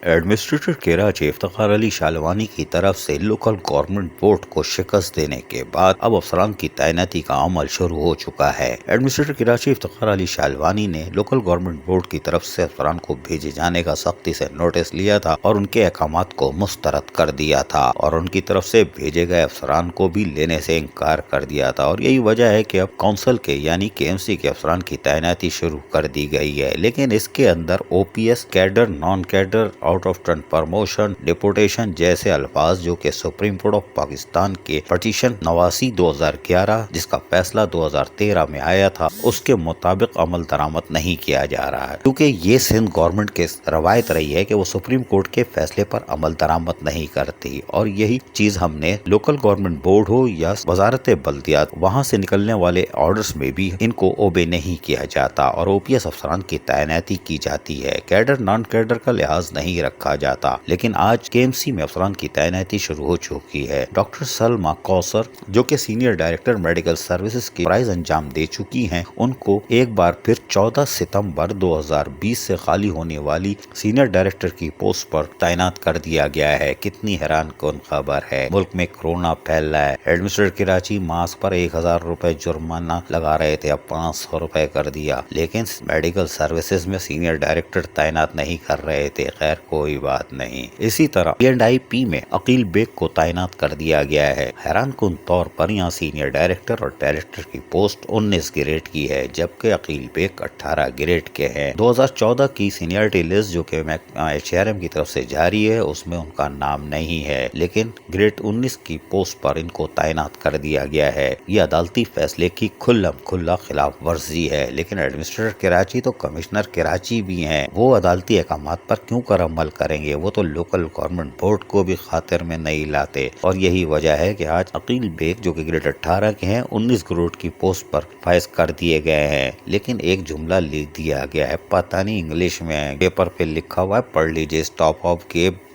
Administrator Karachi Iftikhar Ali शालवानी की तरफ से लोकल गवर्नमेंट बोर्ड को शिकस्त देने के बाद अब अफसरान की तैनाती का अमल शुरू हो चुका है। एडमिनिस्ट्रेटर कराची इफ्तिखार अली शालवानी ने लोकल गवर्नमेंट बोर्ड की तरफ से अफसरान को भेजे जाने का सख्ती से नोटिस लिया था और उनके अहकामात को मुस्तरद कर दिया था और उनकी तरफ से भेजे गए अफसरान को भी लेने से इनकार कर दिया था। और यही वजह है कि अब काउंसिल के यानी KMC के अफसरान की तैनाती शुरू कर दी गई है। लेकिन इसके अंदर OPS, cadre, non cadre, out of turn promotion, deportation जैसे अल्फाज जो कि सुप्रीम कोर्ट ऑफ पाकिस्तान के पिटीशन 89 2011 जिसका फैसला 2013 में आया था उसके मुताबिक अमल दरामद नहीं किया जा रहा है, क्योंकि ये सिंध गवर्नमेंट के रवायत रही है कि वो सुप्रीम कोर्ट के फैसले पर अमल दरामद नहीं करती। और यही चीज हमने लोकल गवर्नमेंट बोर्ड हो या वजारत बल्दियात, वहाँ से निकलने वाले ऑर्डर्स में भी इनको ओबे नहीं किया जाता और OPS अफसरान की तैनाती की जाती है। कैडर नॉन कैडर का लिहाज नहीं रखा जाता। लेकिन आज KMC में अफसरान की तैनाती शुरू हो चुकी है। डॉक्टर सलमा कौसर जो कि सीनियर डायरेक्टर मेडिकल सर्विसेज की प्राइज अंजाम दे चुकी हैं, उनको एक बार फिर 14 सितंबर 2020 से खाली होने वाली सीनियर डायरेक्टर की पोस्ट पर तैनात कर दिया गया है। कितनी हैरान कौन खबर है। मुल्क में कोरोना फैल रहा है। एडमिनिस्ट्रेटर कराची मास्क पर 1000 रुपए जुर्माना लगा रहे थे, अब 500 रुपए कर दिया। लेकिन मेडिकल सर्विसेज में सीनियर डायरेक्टर तैनात नहीं कर रहे थे। खैर कोई बात नहीं। इसी तरह P&IP में अकील बेग को तैनात कर दिया गया है। हैरान कुन तौर पर यहाँ सीनियर डायरेक्टर और डायरेक्टर की पोस्ट 19 ग्रेड की है, जबकि अकील बेग 18 ग्रेड के हैं। 2014 की सीनियरिटी लिस्ट जो कि HRM की तरफ से जारी है उसमें उनका नाम नहीं है, लेकिन ग्रेड 19 की पोस्ट पर इनको तैनात कर दिया गया है। ये अदालती फैसले की खुल्लम खुल्ला खिलाफ वर्जी है। लेकिन एडमिनिस्ट्रेटर कराची तो कमिश्नर कराची भी हैं, वो अदालती अहकामात पर क्यों कर अमल करेंगे। वो तो लोकल गवर्नमेंट बोर्ड को भी खातिर में नहीं लाते। और यही वजह है कि आज अकील बेग जो कि ग्रेड 18 के हैं 19 ग्रेड की पोस्ट पर फाइज कर दिए गए हैं। लेकिन एक जुमला लिख दिया गया है, पता नहीं इंग्लिश में है, पेपर पे लिखा हुआ है, पढ़ लीजिए, स्टॉप ऑफ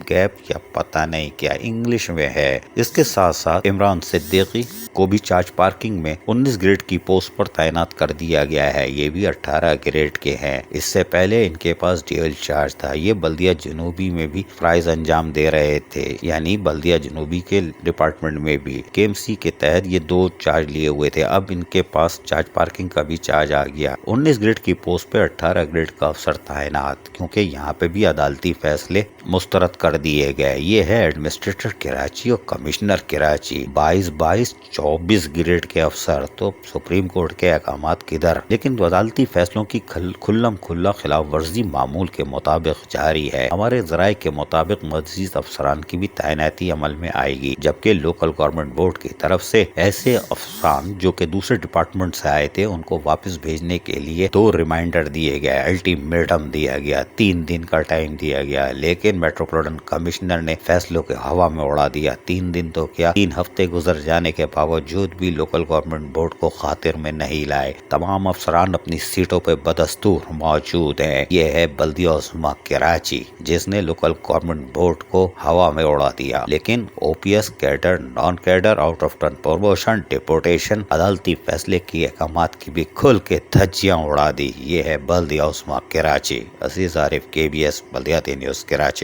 गैप या पता नहीं क्या इंग्लिश में है। इसके साथ साथ इमरान सिद्दीकी को भी चार्ज पार्किंग में 19 ग्रेड की पोस्ट पर तैनात कर दिया गया है। ये भी 18 ग्रेड के हैं। इससे पहले इनके पास ड्यूअल चार्ज था। ये बल्दिया जनूबी में भी प्राइज अंजाम दे रहे थे, यानी बल्दिया जनूबी के डिपार्टमेंट में भी KMC के तहत ये 2 चार्ज लिए हुए थे। अब इनके पास चार्ज पार्किंग का भी चार्ज आ गया। 19 ग्रेड की पोस्ट पे 18 ग्रेड का अफसर तैनात, क्योंकि यहाँ पे भी अदालती फैसले मुस्तरद कर दिए गए। ये है एडमिनिस्ट्रेटर कराची और कमिश्नर कराची। 22-24 ग्रेड के अफसर तो सुप्रीम कोर्ट के अहकामात किधर। लेकिन अदालती फैसलों की खुल्लम खुल्ला खिलाफ वर्जी मामूल के मुताबिक जारी है। हमारे जराये के मुताबिक मजीद अफसरान की भी तैनाती अमल में आएगी, जबकि लोकल गवर्नमेंट बोर्ड की तरफ से ऐसे अफसरान जो कि दूसरे डिपार्टमेंट से आए थे उनको वापस भेजने के लिए 2 रिमाइंडर दिए गए, अल्टीमेटम दिया गया, 3 दिन का टाइम दिया गया। लेकिन मेट्रोपॉलिटन कमिश्नर ने फैसलों के हवा में उड़ा दिया। 3 दिन तो क्या, 3 हफ्ते गुजर जाने के बावजूद भी लोकल गवर्नमेंट बोर्ड को खातिर में नहीं लाए। तमाम अफसरान अपनी सीटों पे बदस्तूर मौजूद हैं। ये है बल्दिया उस्मा कराची जिसने लोकल गवर्नमेंट बोर्ड को हवा में उड़ा दिया। लेकिन OPS, cadre, non cadre, out of turn promotion, deportation, अदालती फैसले की अहकामात की भी खुल के धज्जियां उड़ा दी। ये है बल्दिया उस्मा कराची। अजीज आरिफ, KBS बल्दियाती न्यूज कराची।